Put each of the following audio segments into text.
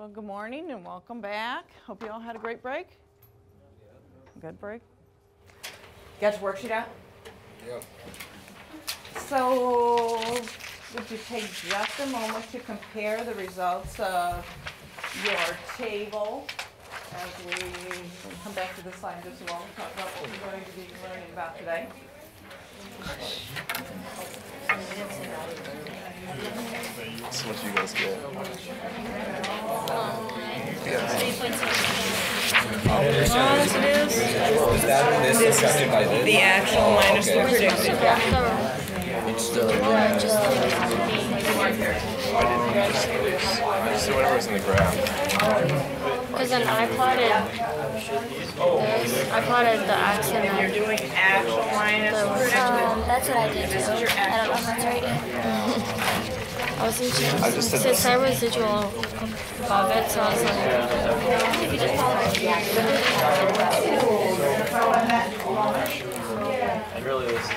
Well, good morning and welcome back. Hope you all had a great break. Good break. Got your worksheet out? Yep. So, would you take just a moment to compare the results of your table as we come back to this slide just a moment and talk about what we're going to be learning about today? So what do you guys get? As it is. Is that this affected by this? The actual minus the predicted. It's still so whatever's in the graph. Because then I plotted this. I plotted the x and then You're doing actual minus the predicted. that's what I did too. I don't know if that's right. I was thinking since I residual above it, so I was like, if you just follow And really this is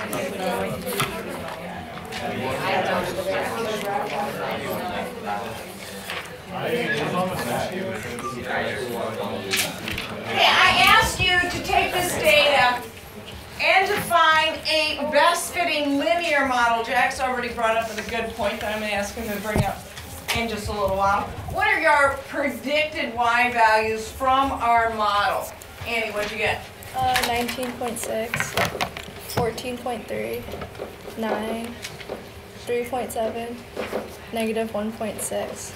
Okay, I asked you to take this data and to find a best fitting linear model. Jack's already brought up a good point that I'm going to ask him to bring up in just a little while. What are your predicted y values from our model? Annie, what'd you get? 19.6, 14.3, 9, 3.7, negative 1.6.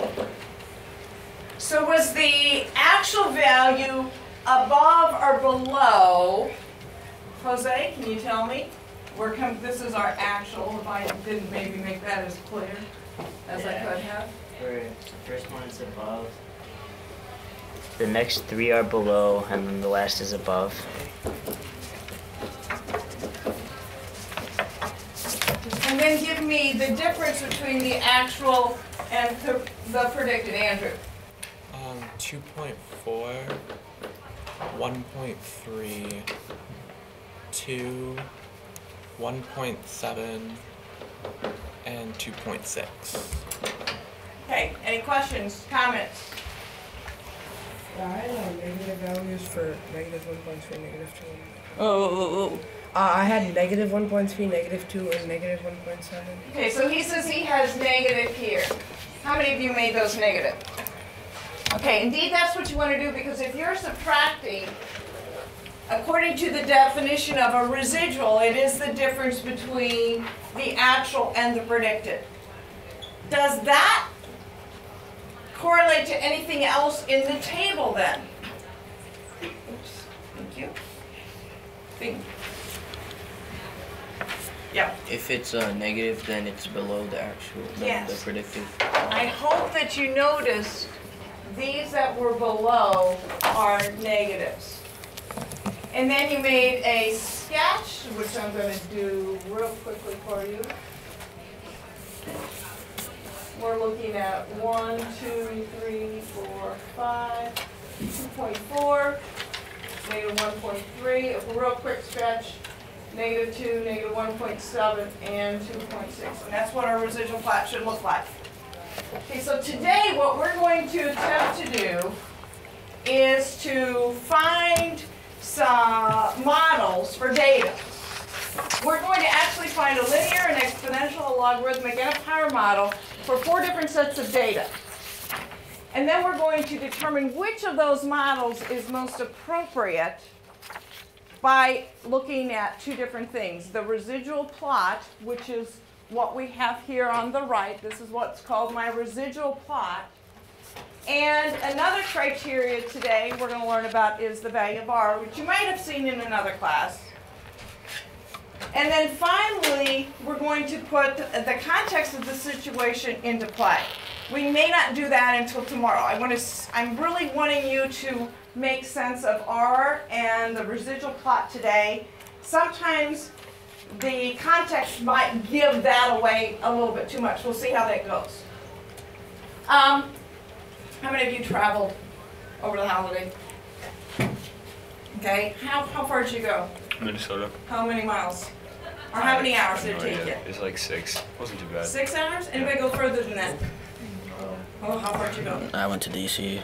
So was the actual value above or below? Jose, can you tell me? This is our actual, if I didn't maybe make that as clear as I could have. The first one is above. The next three are below, and then the last is above. And then give me the difference between the actual and the predicted, Andrew. 2.4, 1.3, 2, 1.7, and 2.6. Okay, any questions, comments? I know negative values for negative 1.3, negative 2. I had negative 1.3, negative 2, and negative 1.7. Okay, so he says he has negative here. How many of you made those negative? Okay, indeed that's what you want to do, because if you're subtracting, according to the definition of a residual, it is the difference between the actual and the predicted. Does that correlate to anything else in the table then? Oops, thank you. Bing. Yeah. If it's negative, then it's below the actual, Yes. the predicted. I hope that you noticed these that were below are negatives. And then you made a sketch, which I'm going to do real quickly for you. We're looking at 1, 2, 3, 4, 5, 2.4, negative 1.3, a real quick stretch, negative 2, negative 1.7, and 2.6. And that's what our residual plot should look like. Okay, so today what we're going to attempt to do is to find some models for data. We're going to actually find a linear, an exponential, a logarithmic, and a power model for 4 different sets of data. And then we're going to determine which of those models is most appropriate by looking at 2 different things. The residual plot, which is what we have here on the right. This is what's called my residual plot. And another criteria today we're going to learn about is the value of R, which you might have seen in another class. And then finally, we're going to put the context of the situation into play. We may not do that until tomorrow. I'm really wanting you to make sense of R and the residual plot today. Sometimes the context might give that away a little bit too much. We'll see how that goes. How many of you traveled over the holiday? Okay, how far did you go? Minnesota. How many miles? Or how many hours did it take you? It's like 6. Wasn't too bad. 6 hours? Anybody go further than that? Oh, how far did you go? I went to DC.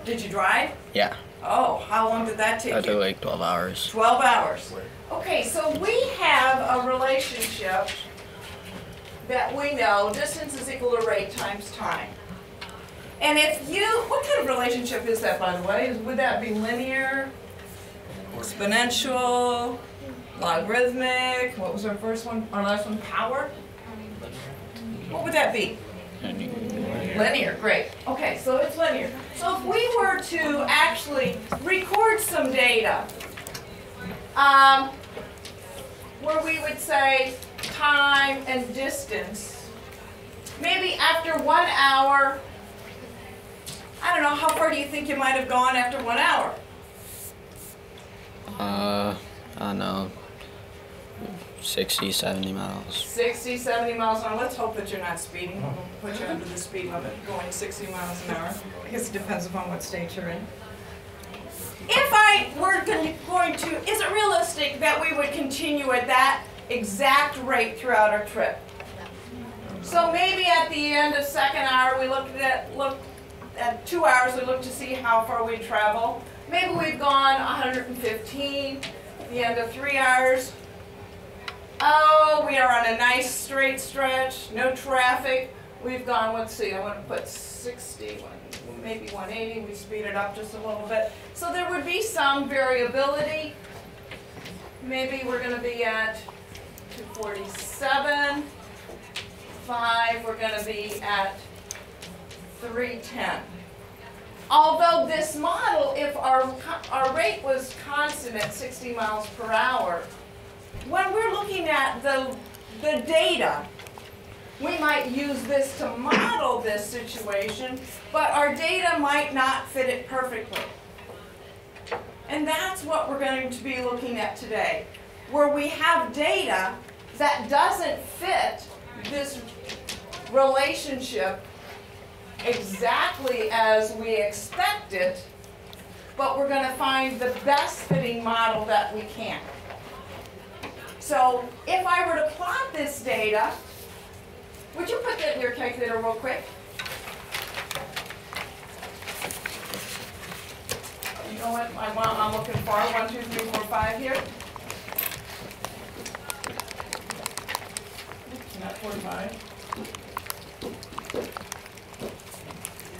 Did you drive? Yeah. Oh, how long did that take I you? took like 12 hours. 12 hours. Okay, so we have a relationship that we know distance is equal to rate times time. And if you, what kind of relationship is that, by the way? Would that be linear, exponential, logarithmic? What was our first one, our last one, power? What would that be? Linear, great. Okay, so it's linear. So if we were to actually record some data, where we would say time and distance, maybe after 1 hour, I don't know, how far do you think you might have gone after 1 hour? I don't know, 60, 70 miles. 60, 70 miles an hour. Let's hope that you're not speeding. We'll put you under the speed limit, going 60 miles an hour. I guess it depends upon what state you're in. If I were going to, is it realistic that we would continue at that exact rate throughout our trip? So maybe at the end of second hour, we looked at 2 hours, we looked to see how far we'd travel. Maybe we've gone 115. At the end of 3 hours, oh, we are on a nice straight stretch, no traffic. We've gone, let's see, I want to put 60, maybe 180. We speed it up just a little bit. So there would be some variability. Maybe we're going to be at 247. 5, we're going to be at 310. Although this model, if our rate was constant at 60 miles per hour, when we're looking at the data, we might use this to model this situation, but our data might not fit it perfectly. And that's what we're going to be looking at today, where we have data that doesn't fit this relationship exactly as we expect it, but we're going to find the best fitting model that we can. So if I were to plot this data, would you put that in your calculator real quick? You know what I'm looking for? 1, 2, 3, 4, 5 here. Not 45.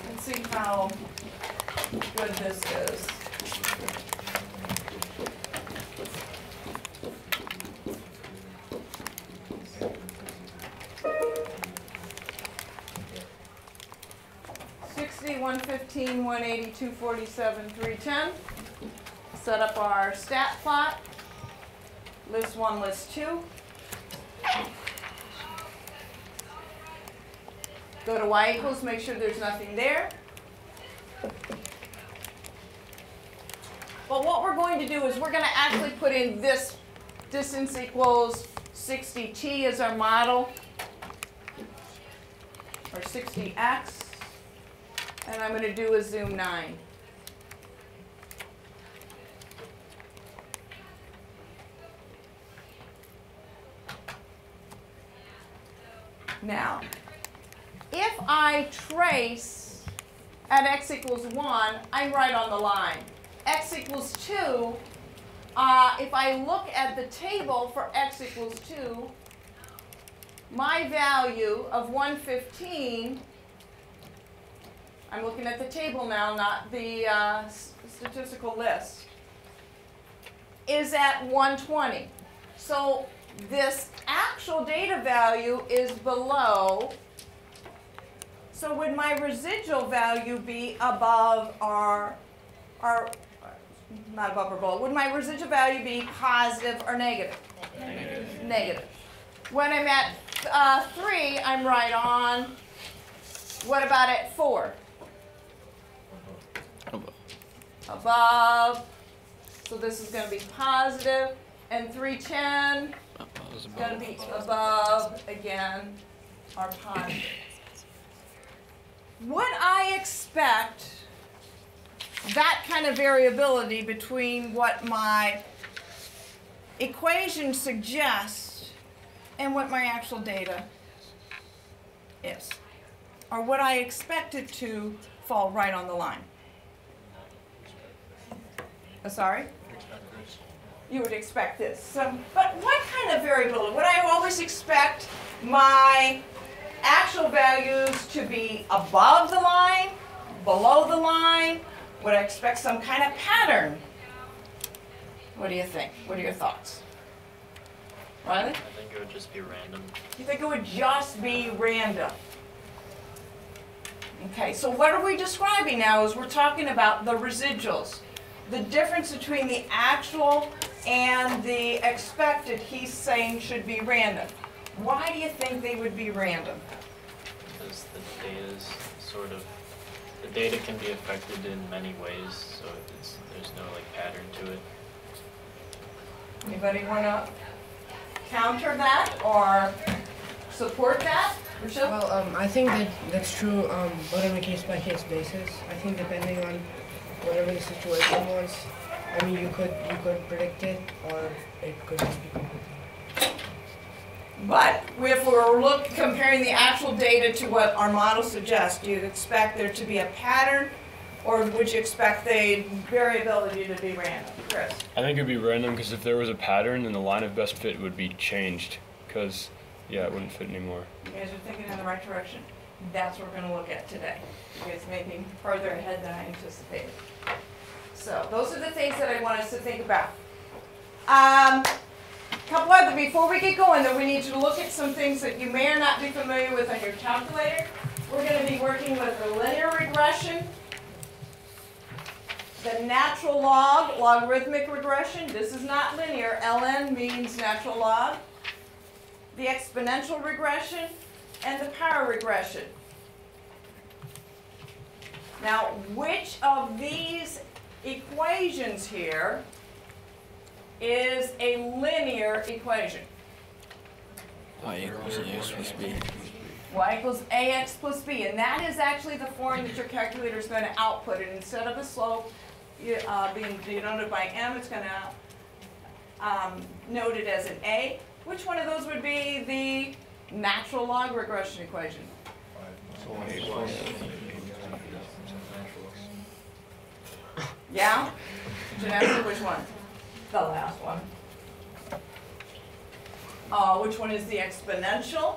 Let's see how good this is. $60, $115, $180, $247, $310. Set up our stat plot. List 1, list 2. Go to y equals, make sure there's nothing there. But what we're going to do is we're going to actually put in this distance equals 60t as our model, or 60x, and I'm going to do a zoom 9. Now, if I trace at x equals 1, I'm right on the line. X equals 2, if I look at the table for x equals 2, my value of 115, I'm looking at the table now, not the statistical list, is at 120. So this actual data value is below. So would my residual value be above our not above or below, would my residual value be positive or negative? Negative. Negative. When I'm at 3, I'm right on. What about at 4? Above. So this is going to be positive. And 310 is going to be above, again, our positive. Would I expect that kind of variability between what my equation suggests and what my actual data is? or would I expect it to fall right on the line? Sorry? You would expect this. But what kind of variability? Would I always expect my actual values to be above the line, below the line? Would I expect some kind of pattern? What do you think? What are your thoughts? Riley? I think it would just be random. You think it would just be random? Okay, so what are we describing now is we're talking about the residuals. The difference between the actual and the expected, he's saying, should be random. Why do you think they would be random? Because the data is sort of, the data can be affected in many ways, so there's no like pattern to it. Anybody want to counter that or support that? Rochelle? Well, I think that's true, but on a case-by-case basis. I think depending on whatever the situation was, I mean, you could predict it, or it could just be completely. But if we're comparing the actual data to what our model suggests, do you expect there to be a pattern, or would you expect the variability to be random? Chris? I think it would be random because if there was a pattern, then the line of best fit would be changed because, yeah, it wouldn't fit anymore. You guys are thinking in the right direction. That's what we're going to look at today. You guys may be further ahead than I anticipated. So those are the things that I want us to think about. Couple other, before we get going, though, we need to look at some things that you may or not be familiar with on your calculator. We're going to be working with the linear regression, the natural log, logarithmic regression. This is not linear. ln means natural log. The exponential regression, and the power regression. Now, which of these equations here is a linear equation? Y equals ax plus b. Y equals ax plus b, and that is actually the form that your calculator is going to output it. Instead of a slope being denoted by m, it's going to note it as an a. Which one of those would be the natural log regression equation? Yeah? Janessa, which one? The last one. Which one is the exponential?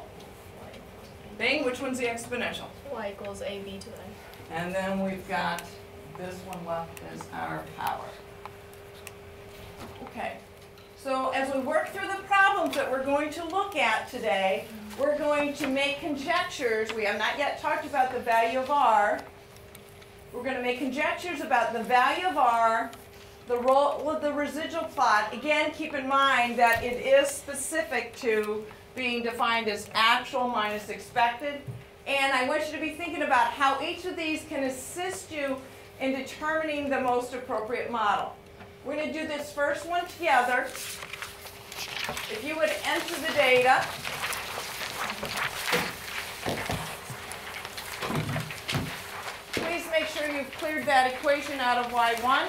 Bing, which one's the exponential? Y equals AB to n. And then we've got this one left as our power. Okay. So as we work through the problems that we're going to look at today, we're going to make conjectures. We have not yet talked about the value of R. We're going to make conjectures about the value of R, the role of the residual plot. Again, keep in mind that it is specific to being defined as actual minus expected. And I want you to be thinking about how each of these can assist you in determining the most appropriate model. We're going to do this first one together. If you would enter the data. Please make sure you've cleared that equation out of y1.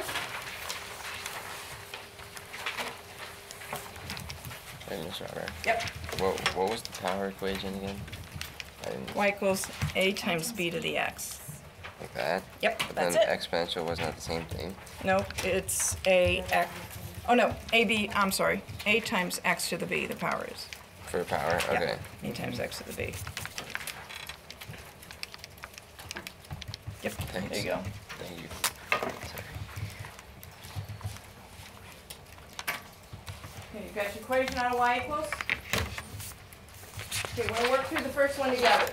Wait, Ms. Robert. Yep. What was the power equation again? Y equals a times b to the x. Like that? Yep, But that's then it. exponential wasn't that the same thing? No, it's a x. Oh no, ab. I'm sorry. A times x to the b. The power is. For power? Yeah, Okay. a times x to the b. Yep. Thanks. There you go. Thank you. Sorry. Okay, you've got your equation out of y equals. Okay, we're going to work through the first one together.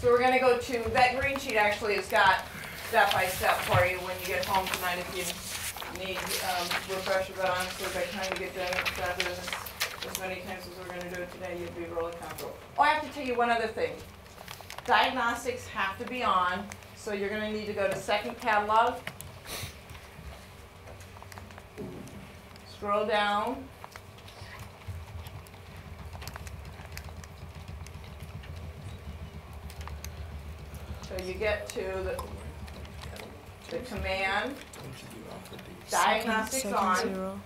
So we're going to go to, that green sheet actually has got step by step for you when you get home tonight if you need refresher, but honestly by the time you get done with as many times as we're going to do it today, you'll be really comfortable. Oh, I have to tell you one other thing. Diagnostics have to be on, so you're going to need to go to second catalog. Scroll down. So you get to the command, diagnostics on,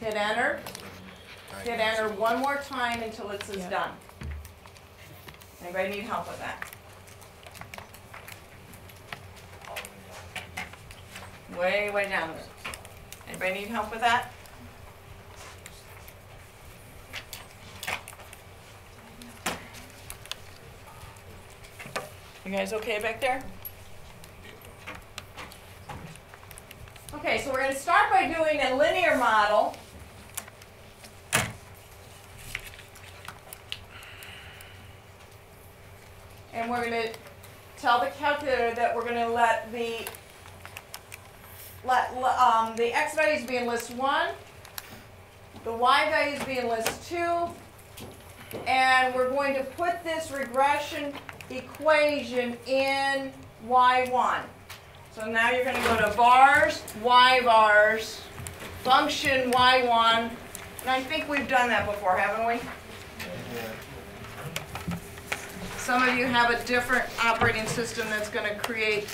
hit enter, Hit enter one more time until it says Yeah. done. Anybody need help with that? Way down there. Anybody need help with that? You guys okay back there? Okay, so we're going to start by doing a linear model. And we're going to tell the calculator that we're going to let the x values be in list 1, the y values be in list 2, and we're going to put this regression equation in y1. So now you're going to go to vars, y vars, function y1, and I think we've done that before, haven't we? Some of you have a different operating system that's going to create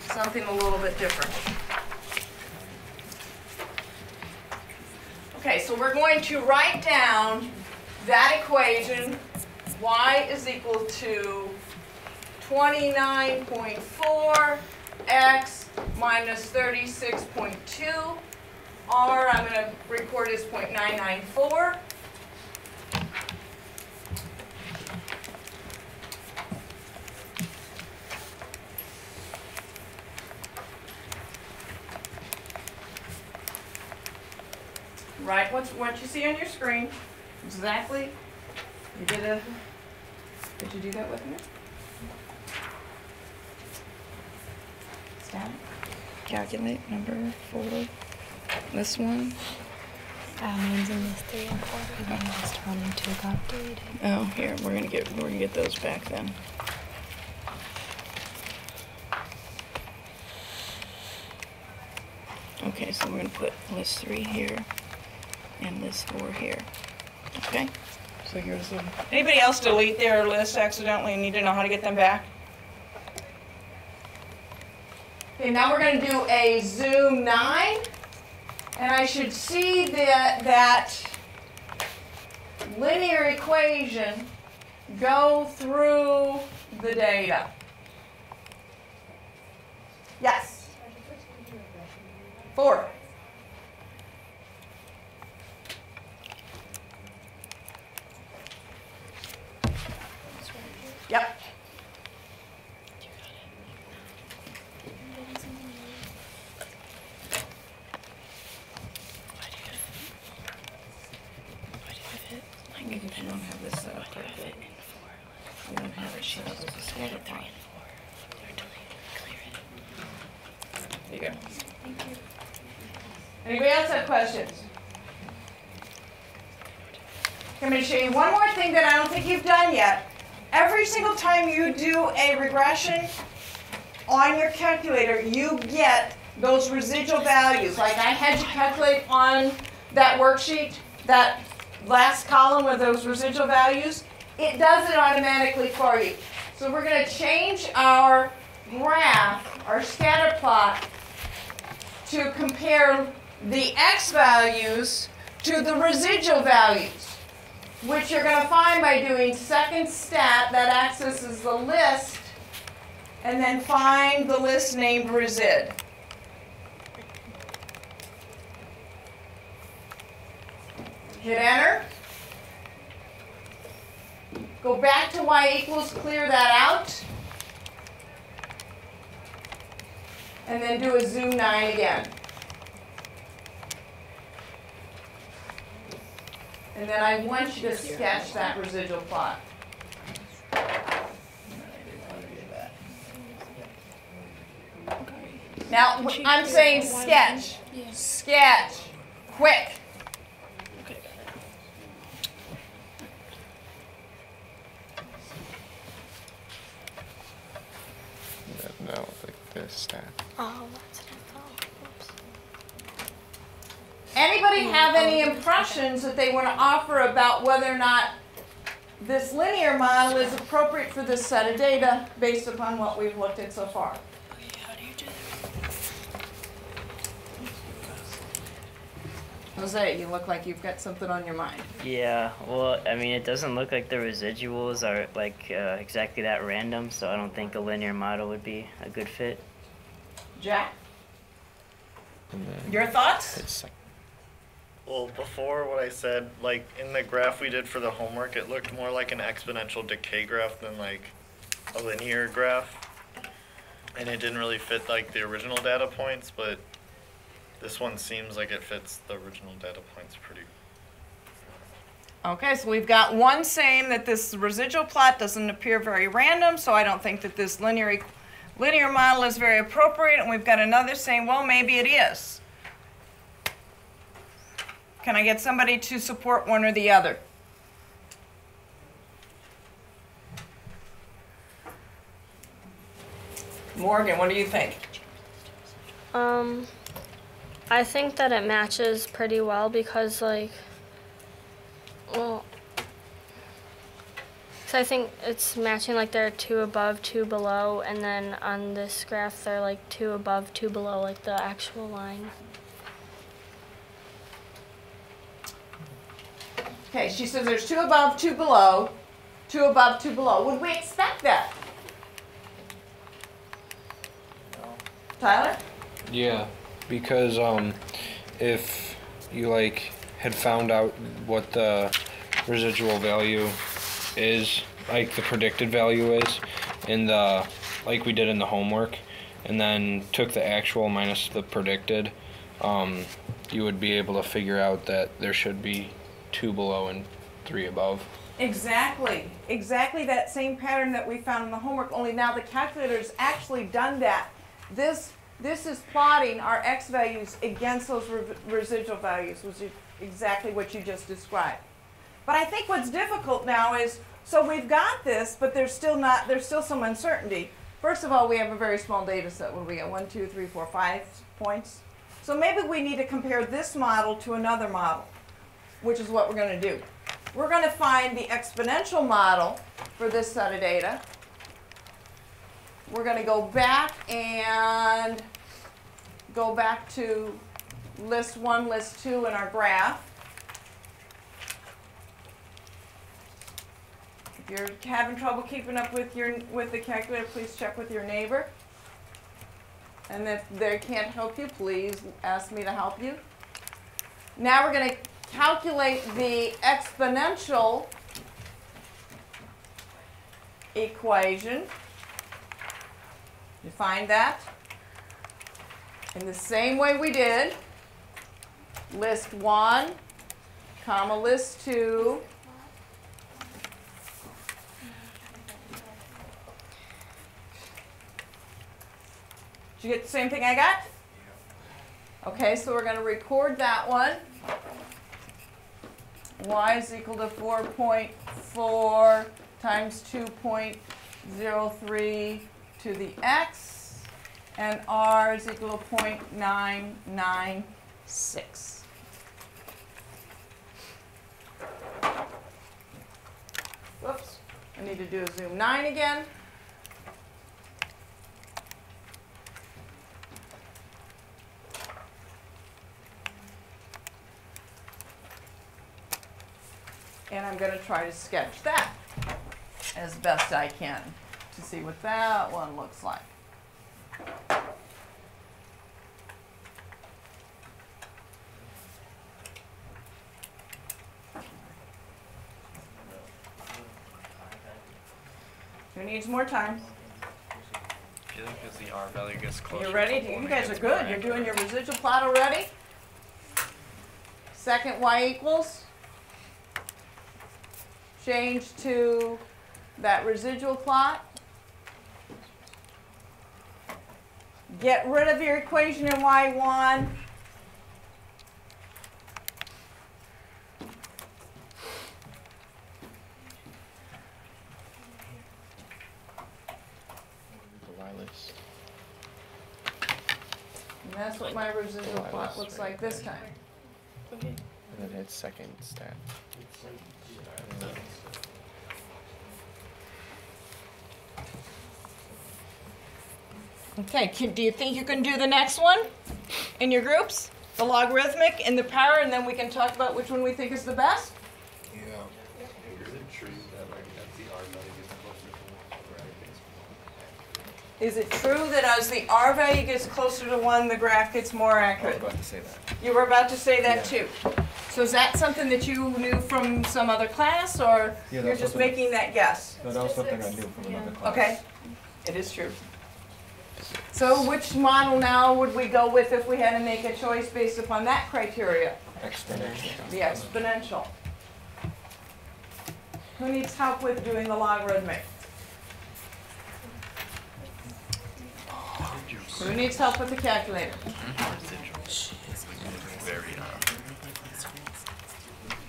something a little bit different. Okay, so we're going to write down that equation. Y is equal to 29.4 x minus 36.2. R, I'm going to record as 0.994. Right, what you see on your screen, exactly. Did you do that with me? Stop. Calculate number 4. This one. Mine's in list 3 and 4. And then list 1 and 2 got deleted. Oh, here we're gonna get those back then. Okay, so we're gonna put list 3 here and list 4 here. Okay. So here's the. Anybody else delete their list accidentally and need to know how to get them back? Okay, now we're going to do a zoom 9, and I should see that linear equation go through the data. Yes? 4. Yep. Because you don't have this set up correctly. You don't have it set up as a scatter plot. There you go. Anybody else have questions? I'm going to show you one more thing that I don't think you've done yet. Every single time you do a regression on your calculator, you get those residual values. Like I had you calculate on that worksheet, that last column with those residual values, it does it automatically for you. So we're going to change our graph, our scatter plot, to compare the x values to the residual values, which you're going to find by doing second stat, that accesses the list, and then find the list named resid. Hit enter. Go back to y equals, clear that out. And then do a zoom 9 again. And then I want you to sketch that residual plot. Now, I'm saying sketch. Sketch. Quick. No, like this stat. Oh, that's what I thought. Oops. Anybody have any impressions that they want to offer about whether or not this linear model is appropriate for this set of data based upon what we've looked at so far? Okay, how do you do Jose, you look like you've got something on your mind. Yeah, well, I mean, it doesn't look like the residuals are like exactly that random, so I don't think a linear model would be a good fit. Jack, And then your thoughts? it's sec- Well, before what I said, like in the graph we did for the homework, it looked more like an exponential decay graph than like a linear graph. And it didn't really fit like the original data points, but this one seems like it fits the original data points pretty. Okay, so we've got one saying that this residual plot doesn't appear very random, so I don't think that this linear model is very appropriate, and we've got another saying, well, maybe it is. Can I get somebody to support one or the other? Morgan, what do you think? I think that it matches pretty well because, like, well, so I think it's matching, like, they're 2 above, 2 below, and then on this graph they're like 2 above, 2 below, like the actual line. Okay, she says there's 2 above, 2 below, 2 above, 2 below. Would we expect that? Tyler? Yeah, because if you like had found out what the residual value is, like the predicted value is, in the like we did in the homework, and then took the actual minus the predicted, you would be able to figure out that there should be 2 below and 3 above. Exactly. Exactly that same pattern that we found in the homework, only now the calculator's actually done that. This is plotting our x values against those residual values, which is exactly what you just described. But I think what's difficult now is, so we've got this, but there's still some uncertainty. First of all, we have a very small data set. What do we get? 1, 2, 3, 4, 5 points. So maybe we need to compare this model to another model, which is what we're going to do. We're going to find the exponential model for this set of data. We're going to go back and go back to list 1, list 2 in our graph. If you're having trouble keeping up with the calculator, please check with your neighbor. And if they can't help you, please ask me to help you. Now we're going to calculate the exponential equation. You find that in the same way we did. List 1, comma, list 2. Did you get the same thing I got? Okay, so we're going to record that one. Y is equal to 4.4 times 2.03 to the x, and R is equal to 0.996. Whoops, I need to do a zoom 9 again. And I'm going to try to sketch that as best I can to see what that one looks like. Who needs more time? I feel like as the R value gets closer. You ready? You guys are good. You're doing your residual plot already? Second y equals. Change to that residual plot. Get rid of your equation in y1. And that's what my residual plot looks like this time. Okay. And then hit second stat. Okay, do you think you can do the next one in your groups? the logarithmic and the power, and then we can talk about which one we think is the best? Yeah. Is it true that as the R value gets closer to 1, the graph gets more accurate? I was about to say that. You were about to say that too. So is that something that you knew from some other class, or Yeah, you're just making that guess? No, that was something I knew from another class. Okay, it is true. So which model now would we go with if we had to make a choice based upon that criteria? Exponential. The exponential. Who needs help with doing the logarithmic? Who needs help with the calculator?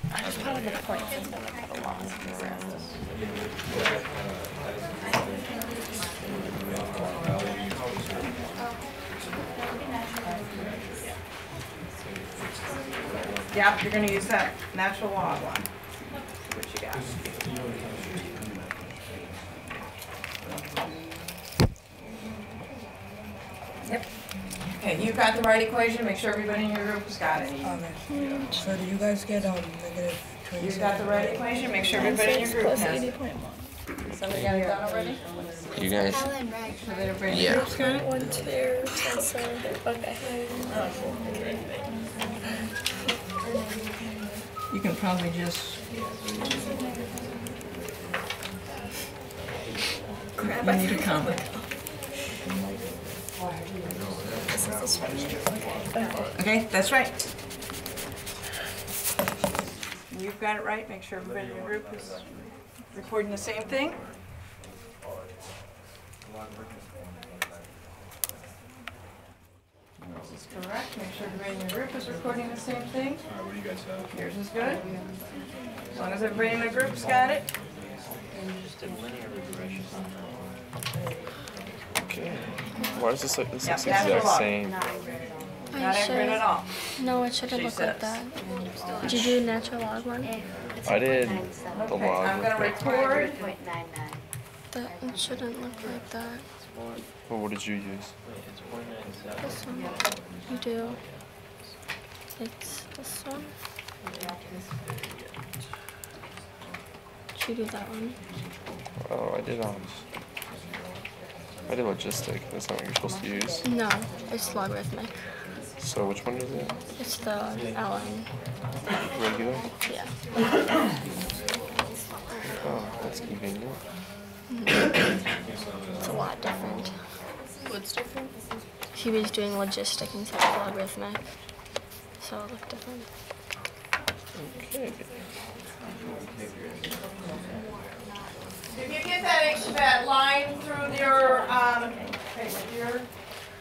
I just put the points and then I put a lot of the rest. Yep, you're going to use that natural log one. See what you got. Yep. Okay, you got the right equation. Make sure everybody in your group has got it. Okay. So do you guys get negative 27? You got the right equation. Make sure everybody in your group has it. Somebody got it done already? You guys? Yeah. 1, 2, 10, 7. Okay. You can probably just grab it to come. Okay, that's right. You've got it right. Make sure everybody in your group is recording the same thing. This is correct. Make sure everybody in your group is recording the same thing. All right, what do you guys have? Yours is good. As long as everybody in the group's got it. Just did linear regression. Okay. Why does this look this Yep, looks natural exact log. same? Not accurate at all. No, it shouldn't She look says. like that. Did you do natural log one? I did the Okay, log. I'm gonna record. That it shouldn't look like that. Well, what did you use? Wait, it's 0.97. This one. You do. It's this one. Did you do that one? Oh, I did logistic. That's not what you're supposed to use. No, it's logarithmic. So which one is it? It's the ln. Regular? Yeah. Oh, that's convenient. It's a lot different. What's different? He was doing logistic instead of logarithmic, so it looked different. Okay. If you get that line through your,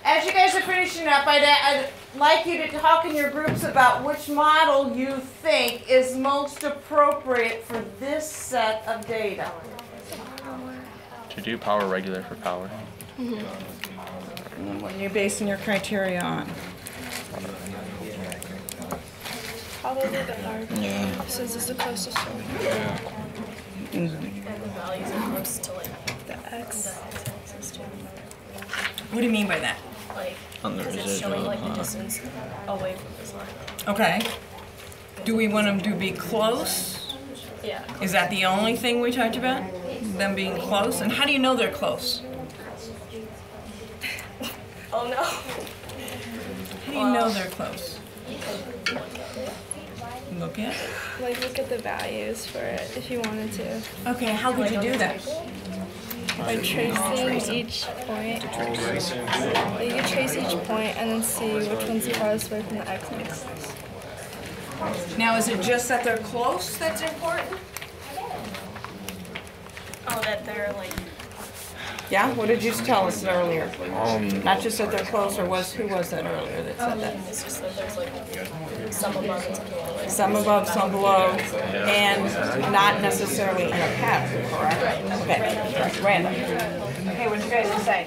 as you guys are finishing up, I'd like you to talk in your groups about which model you think is most appropriate for this set of data. To do power regular for power. And what are you basing your criteria on? Probably the R. Yeah. Since it's the closest to Yeah. And the values are close to like the x. What do you mean by that? Like, On the because it's showing like the distance away from this line. Okay. Do we want them to be close? Yeah. Is that the only thing we talked about? Them being close? And how do you know they're close? Oh no. How do you know they're close? Look at it. Like, look at the values for it if you wanted to. Okay, how could you do that? By tracing each point. You can trace each point and then see which one's farthest away from the x-axis. Now, is it just that they're close that's important? Oh, that they're like. Yeah, what did you tell us earlier? Not just that they're close, or who was that earlier that said that? It's just that there's like some above and some below. Some above, some below, and not necessarily in a pattern, correct? Okay, random. Okay, what did you guys decide?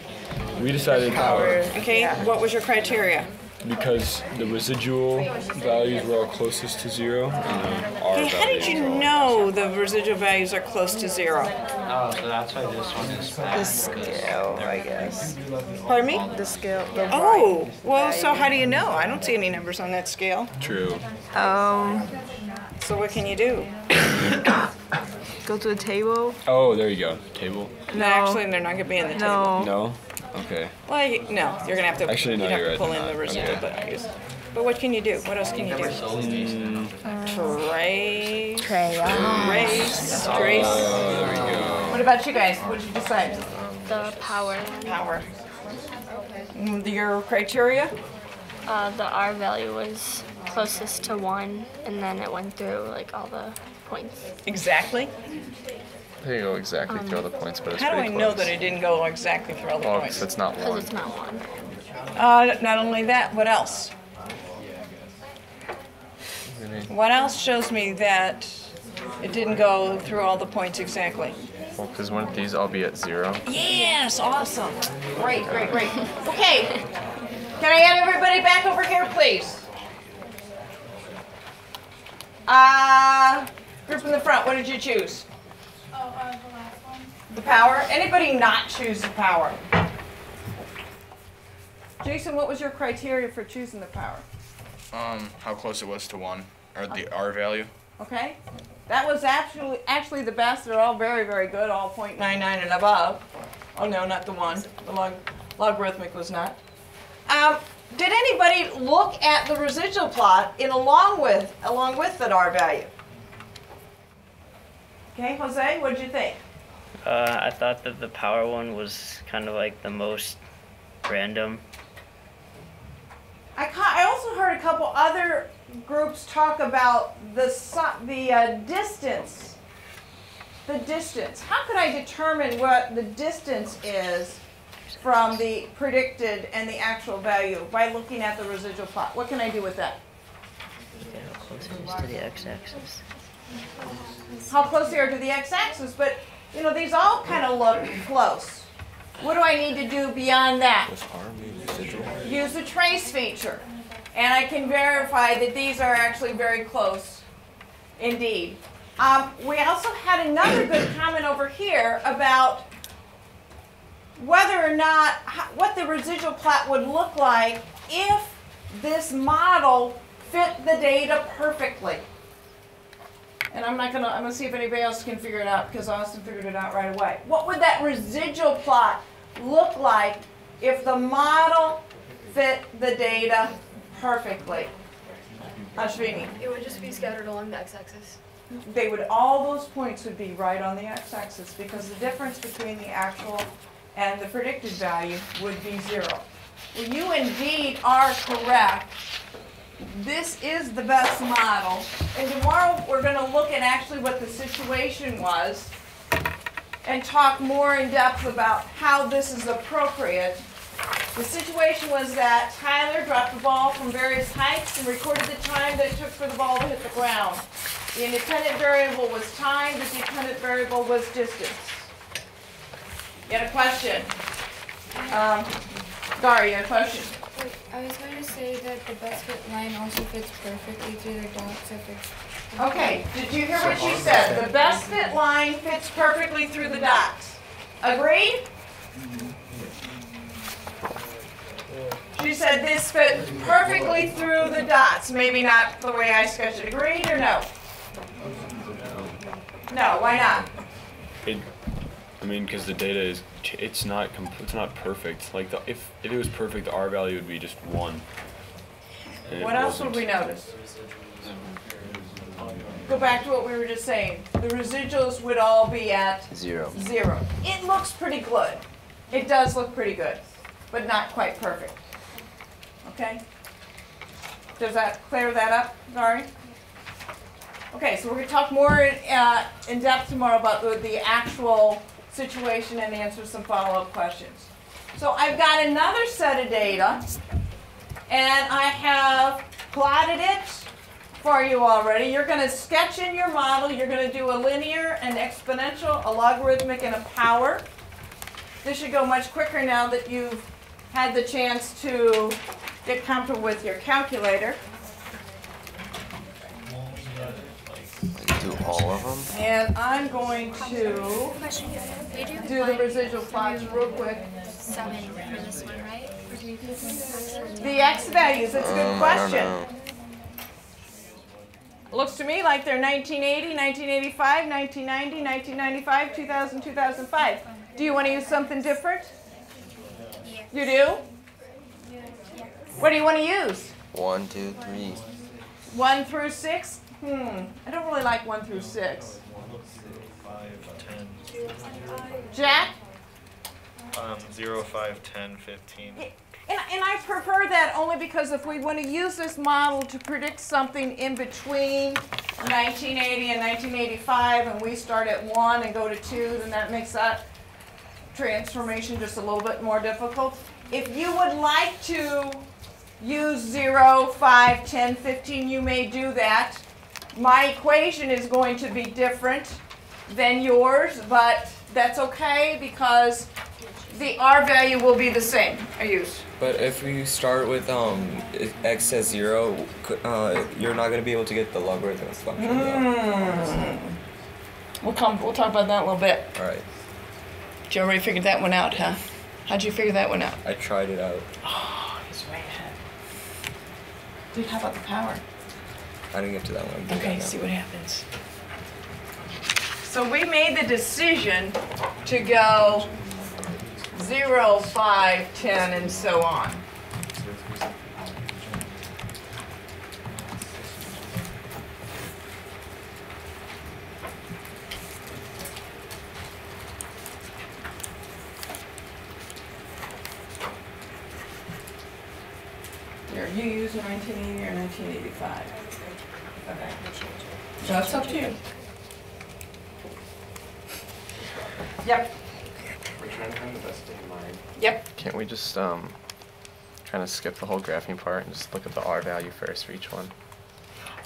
We decided power. Okay, what was your criteria? Because the residual values were all closest to 0, and the R Okay, how did you know the residual values are close to 0? Oh, so that's why this one is The scale, I guess. Pardon me? The scale. The Oh, well, so how do you know? I don't see any numbers on that scale. True. So what can you do? Go to the table. Oh, there you go. Table. No, actually, they're not going to be in the table. No? Okay. Well, no, you're going to have to. Actually, no, you'd have you're to right, pull they're in the not. residual Okay. values. But what can you do? What else can you do? Trace. Trace. Oh, there we go. What about you guys? What did you decide? The power. Power. Your criteria? The R value was closest to 1, and then it went through like all the points. Exactly. There you go, exactly through all the points, but it's How do I pretty know close. that it didn't go exactly through all the Well, points? 'cause it's not Because 1. it's not 1. Not only that, what else? What else shows me that it didn't go through all the points exactly? Well, because wouldn't these all be at 0? Yes, awesome. Great, great, great. Okay, can I get everybody back over here, please? Group in the front, what did you choose? Oh, the last one. The power? Anybody not choose the power? Jason, what was your criteria for choosing the power? How close it was to 1, or the R value. Okay, that was actually the best. They're all very, very good, all 0.99 and above. Oh no, not the 1. The logarithmic was not. Did anybody look at the residual plot along with that R value? Okay, Jose, what did you think? I thought that the power one was kind of like the most random. I also heard a couple other groups talk about the distance. The distance. How could I determine what the distance is from the predicted and the actual value by looking at the residual plot? What can I do with that? Yeah, how close it is to the x-axis. How close they are to the x-axis, but you know, these all kind of look close. What do I need to do beyond that? Use the trace feature. And I can verify that these are actually very close indeed. We also had another good comment over here about whether or not, what the residual plot would look like if this model fit the data perfectly. And I'm gonna see if anybody else can figure it out, because Austin figured it out right away. What would that residual plot look like if the model fit the data perfectly? Ashvini? It would just be scattered along the x-axis. All those points would be right on the x-axis, because the difference between the actual and the predicted value would be 0. Well, you indeed are correct. This is the best model. And tomorrow we're going to look at actually what the situation was and talk more in depth about how this is appropriate. The situation was that Tyler dropped the ball from various heights and recorded the time that it took for the ball to hit the ground. The independent variable was time, the dependent variable was distance. You had a question? Dari, you had a question? Wait, I was going to say that the best fit line also fits perfectly through the dots if it's... Okay, did you hear what she said? The best fit line fits perfectly through the dots. Agreed? She said this fits perfectly through the dots. Maybe not the way I sketched it. Agreed or no? No, why not? I mean, because the data is, it's not perfect. Like, if it was perfect, the R value would be just 1. What else would we notice? Go back to what we were just saying. The residuals would all be at 0. 0. It looks pretty good. It does look pretty good, but not quite perfect. Okay? Does that clear that up, Dari? Okay, so we're going to talk more in depth tomorrow about the actual situation and answer some follow-up questions. So I've got another set of data, and I have plotted it for you already. You're going to sketch in your model. You're going to do a linear, an exponential, a logarithmic, and a power. This should go much quicker now that you've had the chance to get comfortable with your calculator. Do all of them? And I'm going to do the residual plots real quick. 7 for this one, right? Or do we put one The X values, that's a good question. Looks to me like they're 1980, 1985, 1990, 1995, 2000, 2005. Do you want to use something different? You do? What do you want to use? 1, 2, 3. 1 through 6? I don't really like 1 through 6. 5, 10. Jack? 0, 5, 10, 15. And I prefer that only because if we want to use this model to predict something in between 1980 and 1985, and we start at 1 and go to 2, then that makes that transformation just a little bit more difficult. If you would like to use 0, 5, 10, 15, you may do that. My equation is going to be different than yours, but that's okay because the R value will be the same. But if we start with x as 0, you're not going to be able to get the logarithmic function. We'll talk about that in a little bit. All right. You already figured that one out, huh? How'd you figure that one out? I tried it out. Oh, he's way ahead. Dude, how about the power? I didn't get to that one. Okay, see what happens. So we made the decision to go 0, 5, 10, and so on. Are you using 1980 or 1985? Okay. So that's up to you. Yep. We're trying to find the best in mind. Yep. Can't we just trying to skip the whole graphing part and just look at the R value first for each one?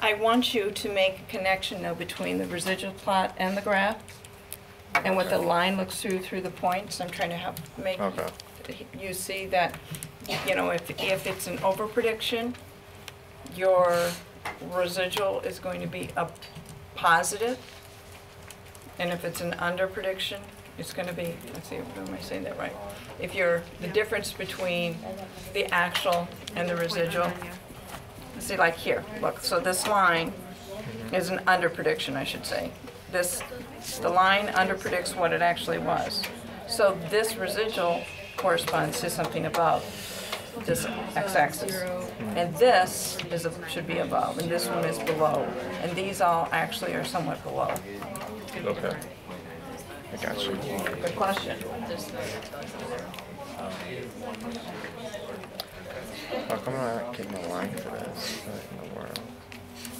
I want you to make a connection though between the residual plot and the graph, and what the line looks through the points. I'm trying to make you see that, you know, if it's an over prediction, your residual is going to be a positive, and if it's an under prediction, it's going to be, let's see, am I saying that right? If the difference between the actual and the residual, let's see, like here, look, so this line is an under prediction, I should say. The line under predicts what it actually was. So this residual corresponds to something above this x-axis. And this should be above, and this one is below. And these all actually are somewhat below. Okay. I got you. Good question. How come I'm not getting a line for this? What in the world?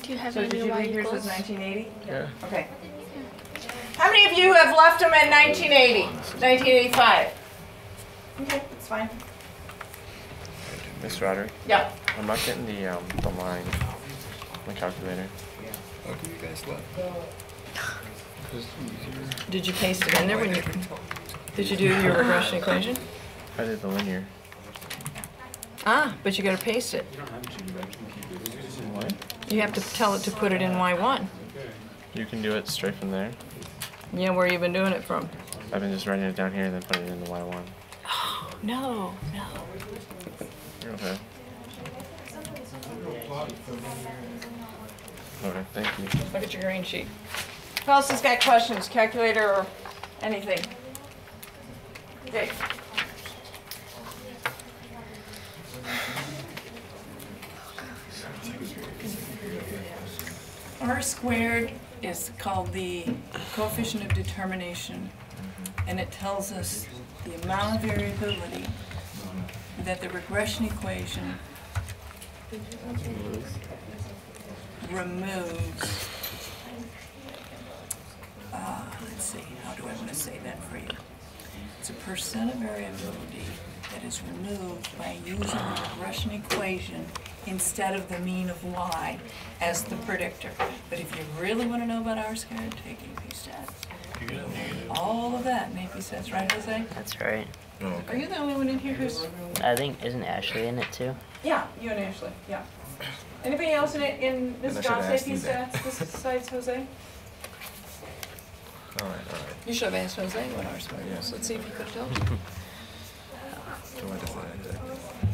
Do you have So any did you y read yours equals? was 1980? Yeah. Okay. How many of you have left them at 1980? 1985? Okay, that's fine. Miss Roderick? Yeah. I'm not getting the line on the calculator. How come you guys left? Did you paste it in there when you did you do your regression equation? I did the linear. Ah, but you got to paste it. What? You have to tell it to put it in Y1. You can do it straight from there. Yeah, where you been doing it from? I've been just writing it down here and then putting it in the Y1. Oh, no. Okay. Okay, thank you. Look at your green sheet. Who else has got questions, calculator or anything? Okay. R squared is called the coefficient of determination, and it tells us the amount of variability that the regression equation removes. Let's see, how do I want to say that for you? It's a percent of variability that is removed by using the regression equation instead of the mean of y as the predictor. But if you really want to know about R squared, take AP stats. All of that makes sense, right, Jose? That's right. Are you the only one in here who's? I think, isn't Ashley in it too? Yeah, you and Ashley, yeah. Anybody else in Ms. And I should John's ask you safety that. stats besides Jose? Alright. You should have asked Jose what ours was. Let's see if he could have told you.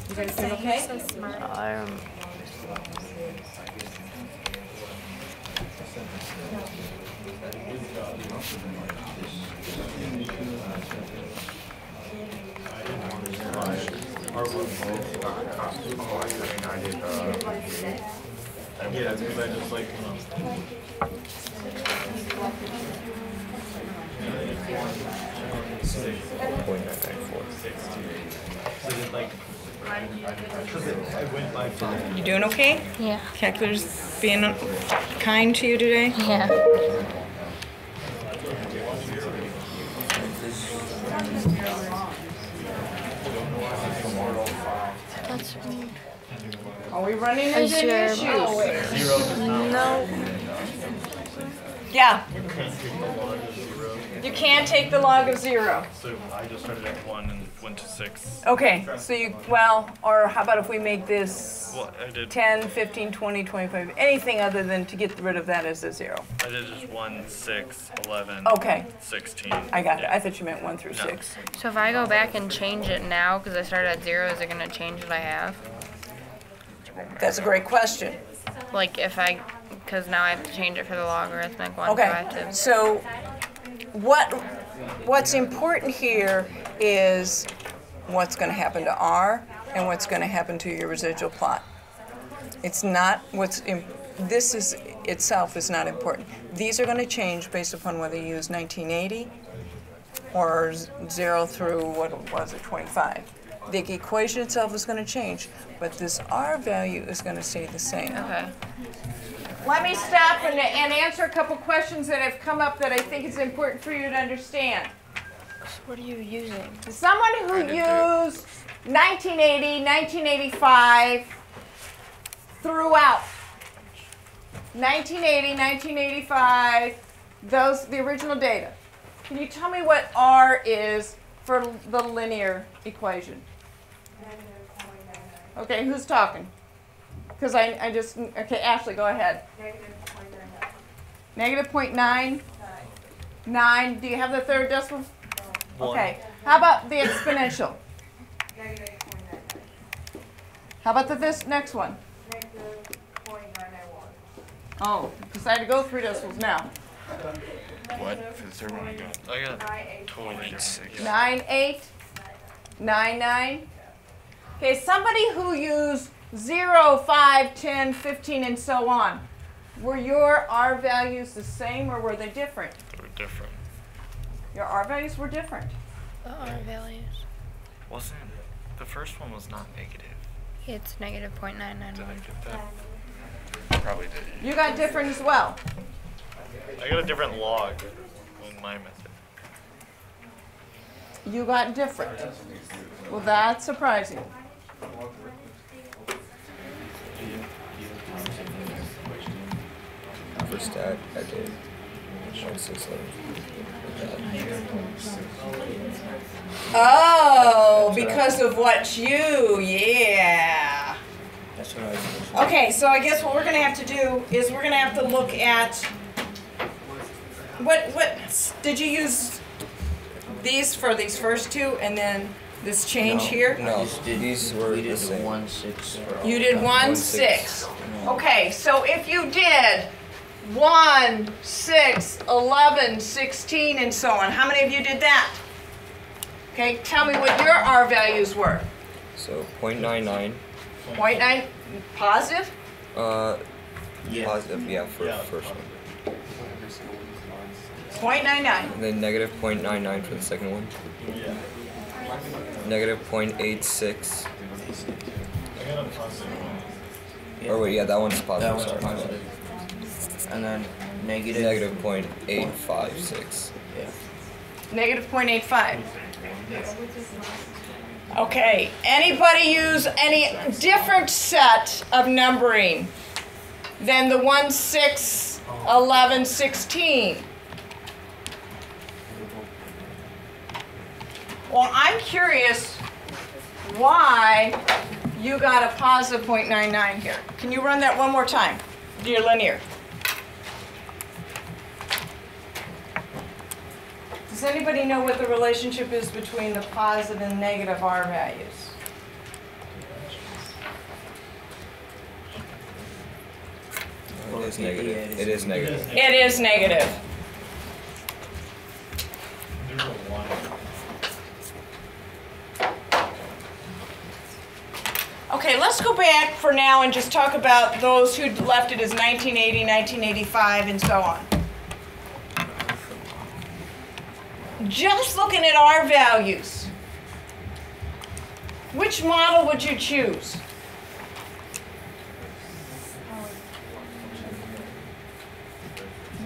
You guys doing okay? So smart. Yeah, that's because I just like, You doing okay? Yeah. Calculator's being kind to you today? Yeah. That's weird. Are we running Is into your- issues? No. Yeah. You can't take the log of 0. So I just started at 1 and went to 6. Okay, so you, well, or how about if we make this Well, I did 10, 15, 20, 25, anything other than to get rid of that as a 0. I did just 1, 6, 11, Okay. 16. I got it. I thought you meant 1 through 6. So if I go back and change it now, because I started at 0, is it going to change what I have? That's a great question. Like if I, because now I have to change it for the logarithmic one, so I Okay, have to. so what's important here is what's going to happen to R and what's going to happen to your residual plot. It's not this is itself is not important. These are going to change based upon whether you use 1980 or 0 through, what was it, 25. The equation itself is going to change, but this R value is going to stay the same. Okay. Let me stop and answer a couple questions that have come up that I think is important for you to understand. What are you using? Someone who used 1980, 1985 throughout. 1980, 1985, the original data. Can you tell me what R is for the linear equation? Okay, who's talking? Because I just, okay, Ashley, go ahead. Negative 0.9? 9. Do you have the third decimal? Okay. How about the exponential? How about this next one? Oh, because I had to go 3 decimals now. What? For the third one I got totally 6. 9, 8, 9, 9. Okay, somebody who used 0, 5, 10, 15, and so on. Were your R values the same or were they different? They were different. Your R values were different. The R values. Wasn't the first one was not negative? It's negative 0.991. Did I get that? Probably did. You got different as well. I got a different log in my method. You got different. Well, that's surprising. For stat, I did 167. Oh, because of what yeah. That's what I was. Okay, so I guess what we're going to have to do is we're going to have to look at what did you use these for these first two and then this change here? No, these were the same. 1, 6. You did 1, 6. Okay, so if you did 1, 6, 11, 16, and so on, how many of you did that? Okay, tell me what your R values were. So 0.99. 0.9 positive? Positive, yeah, for the first one. 0.99. And then negative 0.99 for the second one. Negative 0.86. Or wait, yeah, that one's positive. Sorry, my bad. And then negative. Negative 0.856. Yeah. Negative 0.85. Okay, anybody use any different set of numbering than the 1, 6, 11, 16? Well, I'm curious why you got a positive 0.99 here. Can you run that one more time? Do your linear. Does anybody know what the relationship is between the positive and negative R values? It is negative. It is negative. It is negative. Okay, let's go back for now and just talk about those who left it as 1980, 1985, and so on. Just looking at R values, which model would you choose?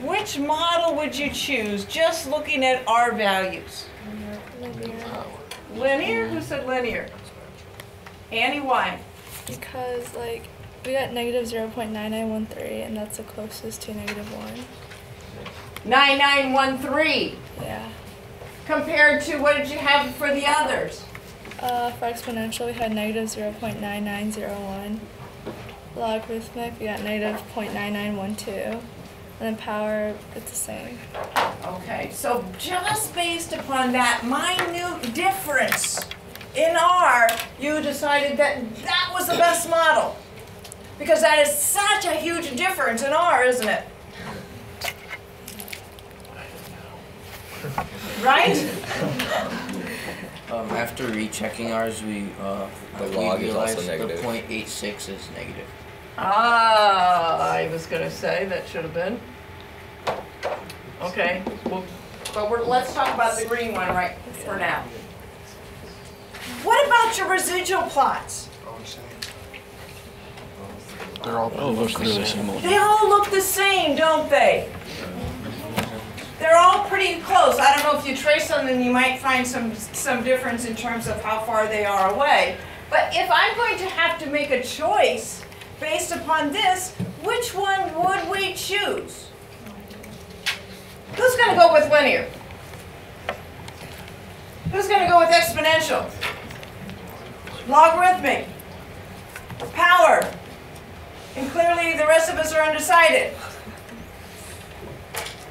Which model would you choose just looking at R values? Linear? Who said linear? Annie, why? Because, like, we got negative 0.9913, and that's the closest to negative 1. 9913. Yeah. Compared to what did you have for the others? For exponential, we had negative 0.9901. Logarithmic, we got negative 0.9912. And then power, it's the same. Okay, so just based upon that minute difference in R, you decided that that was the best model. Because that is such a huge difference in R, isn't it? Right? After rechecking ours, we log is also realized the negative. 0.86 is negative. Ah, I was going to say that should have been. Okay, well, but let's talk about the green one right for now. What about your residual plots? They're all really similar. They all look the same, don't they? They're all pretty close. I don't know if you trace them, then you might find some difference in terms of how far they are away. But if I'm going to have to make a choice based upon this, which one would we choose? Who's going to go with linear? Who's going to go with exponential? Logarithmic? Power? And clearly the rest of us are undecided.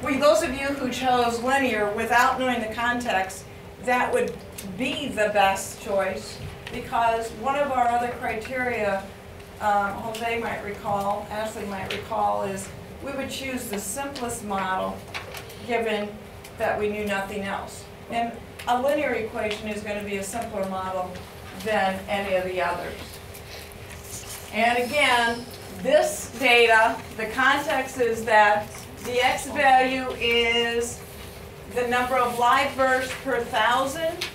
Those of you who chose linear without knowing the context, that would be the best choice, because one of our other criteria, Jose might recall, Ashley might recall, is we would choose the simplest model given that we knew nothing else. And a linear equation is going to be a simpler model than any of the others. And again, this data, the context is that the X value is the number of live births per 1,000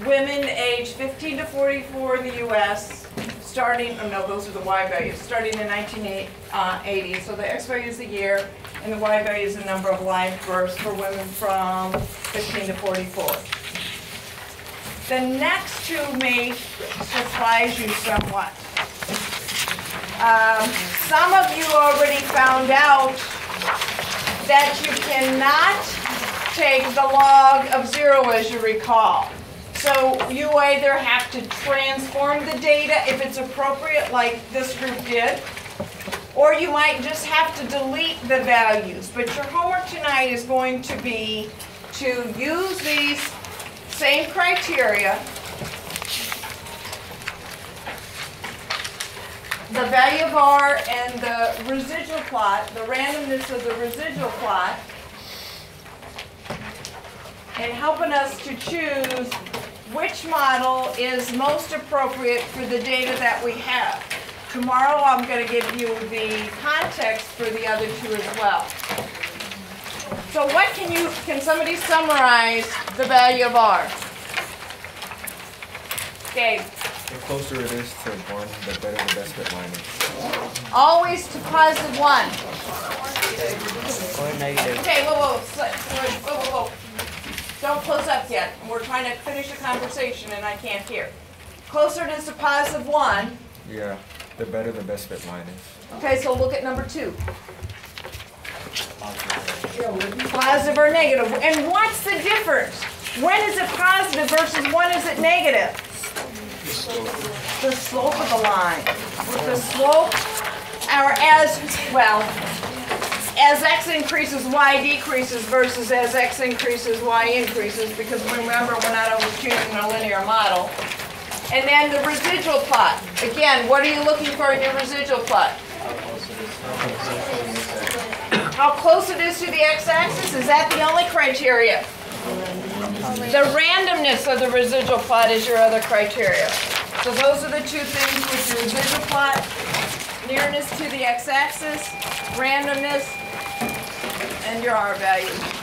women aged 15 to 44 in the U.S. starting, oh no, those are the Y values, starting in 1980. So the X value is the year, and the Y value is the number of live births for women from 15 to 44. The next two may surprise you somewhat. Some of you already found out that you cannot take the log of 0, as you recall. So you either have to transform the data if it's appropriate, like this group did, or you might just have to delete the values. But your homework tonight is going to be to use these same criteria, the value of R and the residual plot, the randomness of the residual plot, and helping us to choose which model is most appropriate for the data that we have. Tomorrow I'm going to give you the context for the other two as well. So what can somebody summarize the value of R? Gabe. The closer it is to 1, the better the best fit line is. Always to positive 1. Or negative. Okay, whoa. Don't close up yet. We're trying to finish a conversation and I can't hear. Closer it is to positive 1. Yeah, the better the best fit line is. Okay, so look at number 2. Positive or negative. And what's the difference? When is it positive versus when is it negative? The slope of the line. With the slope, or as x increases, y decreases versus as x increases, y increases, because remember, we're not always choosing a linear model. And then the residual plot. Again, what are you looking for in your residual plot? How close it is to the x-axis? Is that the only criteria? The randomness of the residual plot is your other criteria. So those are the two things with your residual plot: nearness to the x-axis, randomness, and your R values.